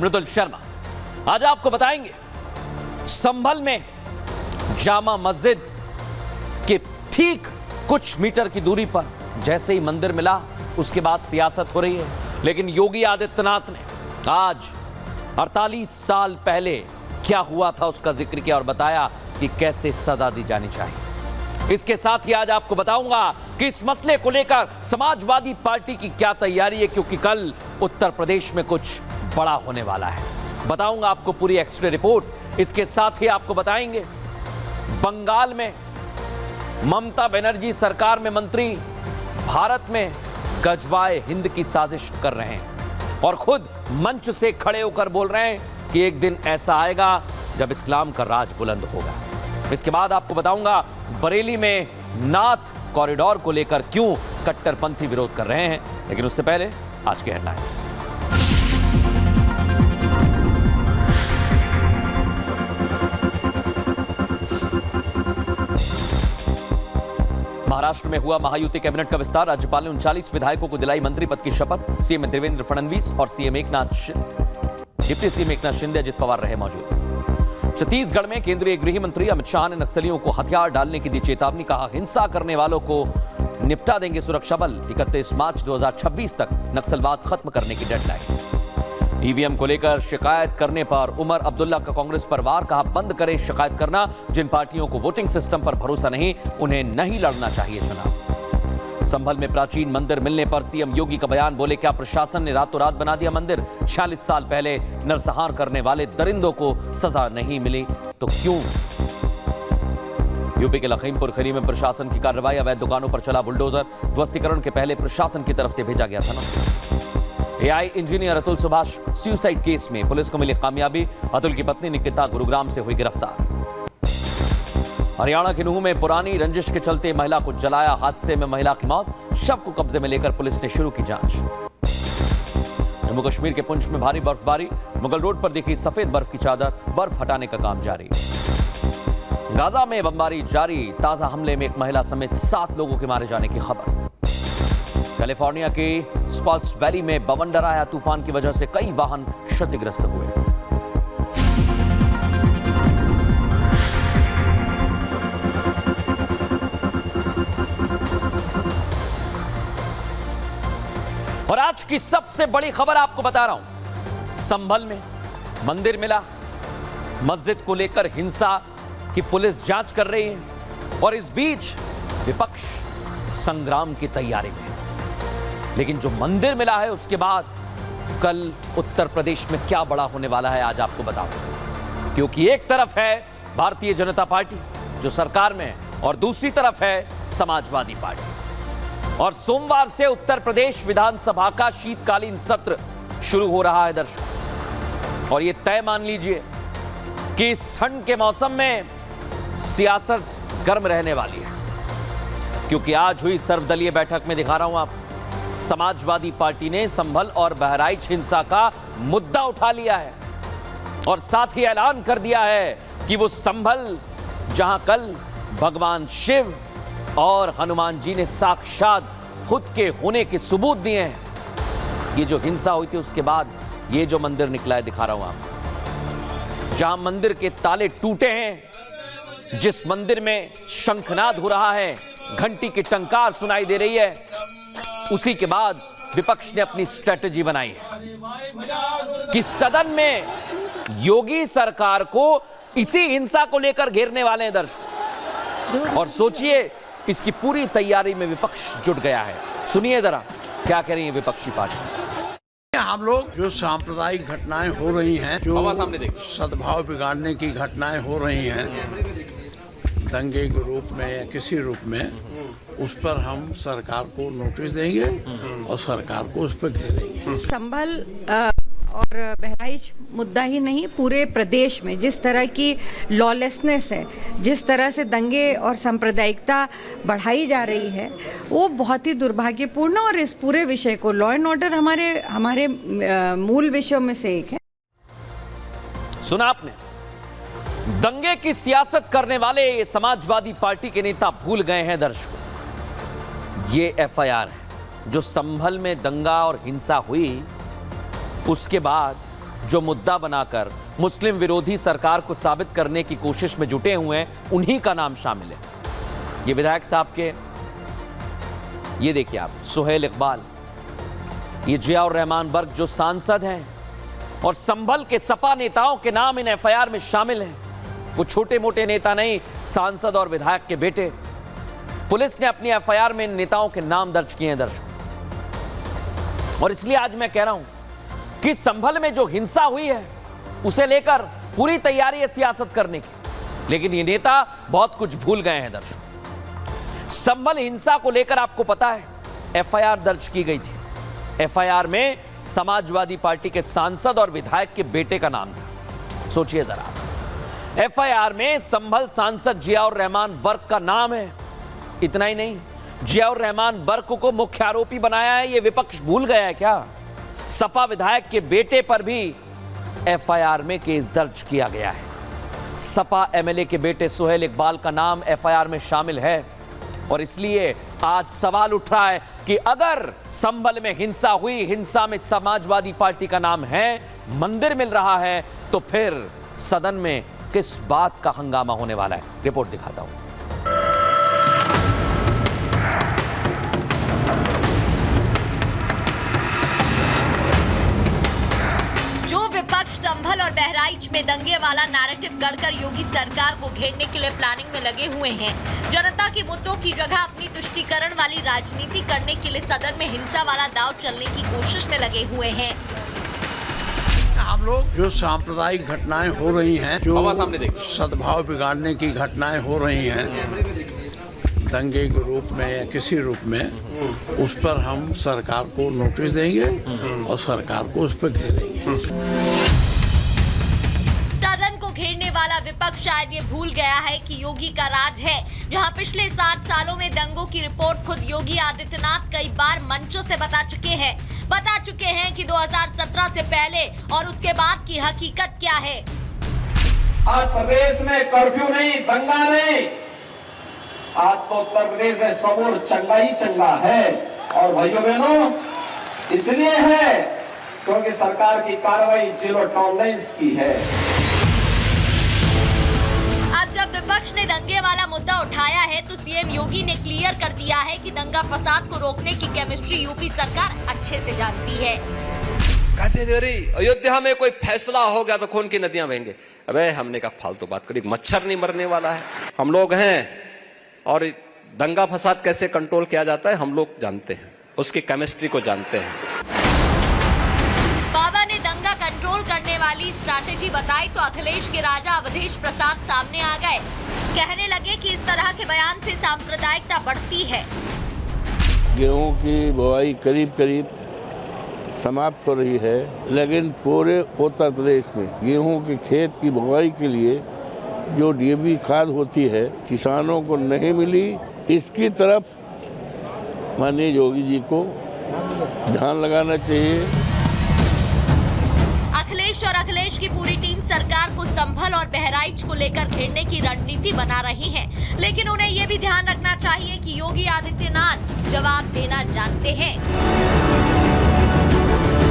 मृदुल शर्मा। आज आपको बताएंगे संभल में जामा मस्जिद के ठीक कुछ मीटर की दूरी पर जैसे ही मंदिर मिला उसके बाद सियासत हो रही है। लेकिन योगी आदित्यनाथ ने आज 48 साल पहले क्या हुआ था उसका जिक्र किया और बताया कि कैसे सजा दी जानी चाहिए। इसके साथ ही आज आपको बताऊंगा कि इस मसले को लेकर समाजवादी पार्टी की क्या तैयारी है, क्योंकि कल उत्तर प्रदेश में कुछ बड़ा होने वाला है। बताऊंगा आपको पूरी एक्सरे रिपोर्ट। इसके साथ ही आपको बताएंगे बंगाल में ममता बनर्जी सरकार में मंत्री भारत में गजवाए हिंद की साजिश कर रहे हैं और खुद मंच से खड़े होकर बोल रहे हैं कि एक दिन ऐसा आएगा जब इस्लाम का राज बुलंद होगा। इसके बाद आपको बताऊंगा बरेली में नाथ कॉरिडोर को लेकर क्यों कट्टरपंथी विरोध कर रहे हैं। लेकिन उससे पहले आज के हेडलाइंस। महाराष्ट्र में हुआ महायुति कैबिनेट का विस्तार। राज्यपाल ने 39 विधायकों को दिलाई मंत्री पद की शपथ। सीएम देवेंद्र फडणवीस और डिप्टी सीएम एकनाथ शिंदे, अजित पवार रहे मौजूद। छत्तीसगढ़ में केंद्रीय गृह मंत्री अमित शाह ने नक्सलियों को हथियार डालने की दी चेतावनी। कहा हिंसा करने वालों को निपटा देंगे सुरक्षा बल। 31 मार्च 2026 तक नक्सलवाद खत्म करने की डेडलाइन। ईवीएम को लेकर शिकायत करने पर उमर अब्दुल्ला का कांग्रेस पर वार। कहा बंद करें शिकायत करना। जिन पार्टियों को वोटिंग सिस्टम पर भरोसा नहीं उन्हें नहीं लड़ना चाहिए चुनाव। संभल में प्राचीन मंदिर मिलने पर सीएम योगी का बयान। बोले क्या प्रशासन ने रातों रात बना दिया मंदिर। 46 साल पहले नरसंहार करने वाले दरिंदों को सजा नहीं मिली तो क्यों। यूपी के लखीमपुर खीरी में प्रशासन की कार्रवाई। अवैध दुकानों पर चला बुलडोजर। ध्वस्तीकरण के पहले प्रशासन की तरफ से भेजा गया था ना। AI engineer Atul Subhash suicide case में पुलिस को मिली कामयाबी। अतुल की पत्नी निकिता गुरुग्राम से हुई गिरफ्तार। हरियाणा के नूह में पुरानी रंजिश के चलते महिला को जलाया। हादसे में महिला की मौत। शव को कब्जे में लेकर पुलिस ने शुरू की जांच। जम्मू कश्मीर के पुंछ में भारी बर्फबारी। मुगल रोड पर दिखी सफेद बर्फ की चादर। बर्फ हटाने का काम जारी। गाजा में बमबारी जारी। ताजा हमले में एक महिला समेत 7 लोगों के मारे जाने की खबर। कैलिफोर्निया के स्कॉट्स वैली में बवंडर आया। तूफान की वजह से कई वाहन क्षतिग्रस्त हुए। और आज की सबसे बड़ी खबर आपको बता रहा हूं। संभल में मंदिर मिला। मस्जिद को लेकर हिंसा की पुलिस जांच कर रही है और इस बीच विपक्ष संग्राम की तैयारी में। लेकिन जो मंदिर मिला है उसके बाद कल उत्तर प्रदेश में क्या बड़ा होने वाला है आज आपको बताऊं। क्योंकि एक तरफ है भारतीय जनता पार्टी जो सरकार में है और दूसरी तरफ है समाजवादी पार्टी। और सोमवार से उत्तर प्रदेश विधानसभा का शीतकालीन सत्र शुरू हो रहा है दर्शकों। और यह तय मान लीजिए कि इस ठंड के मौसम में सियासत गर्म रहने वाली है। क्योंकि आज हुई सर्वदलीय बैठक में दिखा रहा हूं आप, समाजवादी पार्टी ने संभल और बहराइच हिंसा का मुद्दा उठा लिया है और साथ ही ऐलान कर दिया है कि वो संभल जहां कल भगवान शिव और हनुमान जी ने साक्षात खुद के होने के सबूत दिए हैं, ये जो हिंसा हुई थी उसके बाद ये जो मंदिर निकला है दिखा रहा हूं आपको, जहां मंदिर के ताले टूटे हैं, जिस मंदिर में शंखनाद हो रहा है, घंटी की टंकार सुनाई दे रही है, उसी के बाद विपक्ष ने अपनी स्ट्रेटजी बनाई है कि सदन में योगी सरकार को इसी हिंसा को लेकर घेरने वाले हैं दर्शकों। और सोचिए इसकी पूरी तैयारी में विपक्ष जुट गया है। सुनिए जरा क्या कह रही है विपक्षी पार्टी। हम लोग जो सांप्रदायिक घटनाएं हो रही हैं, जो सद्भाव बिगाड़ने की घटनाएं हो रही हैं दंगे के रूप में या किसी रूप में, उस पर हम सरकार को नोटिस देंगे और सरकार को उस पर घेरेंगे। संभल और बहराइच मुद्दा ही नहीं, पूरे प्रदेश में जिस तरह की लॉलेसनेस है, जिस तरह से दंगे और सांप्रदायिकता बढ़ाई जा रही है, वो बहुत ही दुर्भाग्यपूर्ण। और इस पूरे विषय को, लॉ एंड ऑर्डर हमारे मूल विषयों में से एक है। सुना आपने, दंगे की सियासत करने वाले समाजवादी पार्टी के नेता भूल गए हैं दर्शकों, ये एफआईआर है जो संभल में दंगा और हिंसा हुई उसके बाद जो मुद्दा बनाकर मुस्लिम विरोधी सरकार को साबित करने की कोशिश में जुटे हुए हैं, उन्हीं का नाम शामिल है। ये विधायक साहब के, ये देखिए आप, सुहेल इकबाल, ये जियाउर रहमान बर्क जो सांसद हैं और संभल के सपा नेताओं के नाम इन एफआईआर में शामिल हैं। वो छोटे मोटे नेता नहीं, सांसद और विधायक के बेटे। पुलिस ने अपनी एफआईआर में इन नेताओं के नाम दर्ज किए हैं दर्शकों। और इसलिए आज मैं कह रहा हूं कि संभल में जो हिंसा हुई है उसे लेकर पूरी तैयारी है सियासत करने की, लेकिन ये नेता बहुत कुछ भूल गए हैं दर्शकों। संभल हिंसा को लेकर आपको पता है एफआईआर दर्ज की गई थी। एफआईआर में समाजवादी पार्टी के सांसद और विधायक के बेटे का नाम था। सोचिए जरा, एफआईआर में संभल सांसद जियाउर रहमान बर्क का नाम है। इतना ही नहीं, जियाउर रहमान बर्क को मुख्य आरोपी बनाया है। यह विपक्ष भूल गया है क्या? सपा विधायक के बेटे पर भी एफआईआर में केस दर्ज किया गया है। सपा एमएलए के बेटे सुहेल इकबाल का नाम एफआईआर में शामिल है। और इसलिए आज सवाल उठ रहा है कि अगर संभल में हिंसा हुई, हिंसा में समाजवादी पार्टी का नाम है, मंदिर मिल रहा है, तो फिर सदन में किस बात का हंगामा होने वाला है? रिपोर्ट दिखाता हूं। विपक्ष संभल और बहराइच में दंगे वाला नैरेटिव गढ़कर योगी सरकार को घेरने के लिए प्लानिंग में लगे हुए हैं। जनता के मुद्दों की जगह अपनी तुष्टीकरण वाली राजनीति करने के लिए सदन में हिंसा वाला दांव चलने की कोशिश में लगे हुए हैं। हम लोग जो सांप्रदायिक घटनाएं हो रही हैं, जो सद्भाव बिगाड़ने की घटनाएं हो रही हैं दंगे के रूप में या किसी रूप में, उस पर हम सरकार को नोटिस देंगे और सरकार को उस पर घेरेंगे। सदन को घेरने वाला विपक्ष शायद ये भूल गया है कि योगी का राज है, जहां पिछले 7 सालों में दंगों की रिपोर्ट खुद योगी आदित्यनाथ कई बार मंचों से बता चुके हैं कि 2017 से पहले और उसके बाद की हकीकत क्या है। आज प्रदेश में कर्फ्यू नहीं, दंगा नहीं, आज तो उत्तर प्रदेश में समूर चंगा ही चंगा है। और भाइयों बहनों, इसलिए है क्योंकि सरकार की कार्रवाई जीरो टॉलरेंस की है। अब जब विपक्ष ने दंगे वाला मुद्दा उठाया है तो सीएम योगी ने क्लियर कर दिया है कि दंगा फसाद को रोकने की केमिस्ट्री यूपी सरकार अच्छे से जानती है। अयोध्या में कोई फैसला हो गया तो खून की नदियां बहेंगे। अबे हमने कहा फालतू बात करी, मच्छर नहीं मरने वाला है। हम लोग हैं और दंगा फसाद कैसे कंट्रोल किया जाता है हम लोग जानते हैं, उसकी केमिस्ट्री को जानते हैं। बाबा ने दंगा कंट्रोल करने वाली स्ट्रैटेजी बताई तो अखिलेश के राजा अवधेश प्रसाद सामने आ गए। कहने लगे कि इस तरह के बयान से सांप्रदायिकता बढ़ती है। गेहूं की बुआई करीब करीब समाप्त हो रही है, लेकिन पूरे उत्तर प्रदेश में गेहूं के खेत की बुआई के लिए जो डीएपी खाद होती है किसानों को नहीं मिली। इसकी तरफ माननीय योगी जी को ध्यान लगाना चाहिए। अखिलेश और अखिलेश की पूरी टीम सरकार को संभल और बहराइच को लेकर घेरने की रणनीति बना रही है, लेकिन उन्हें ये भी ध्यान रखना चाहिए कि योगी आदित्यनाथ जवाब देना जानते हैं।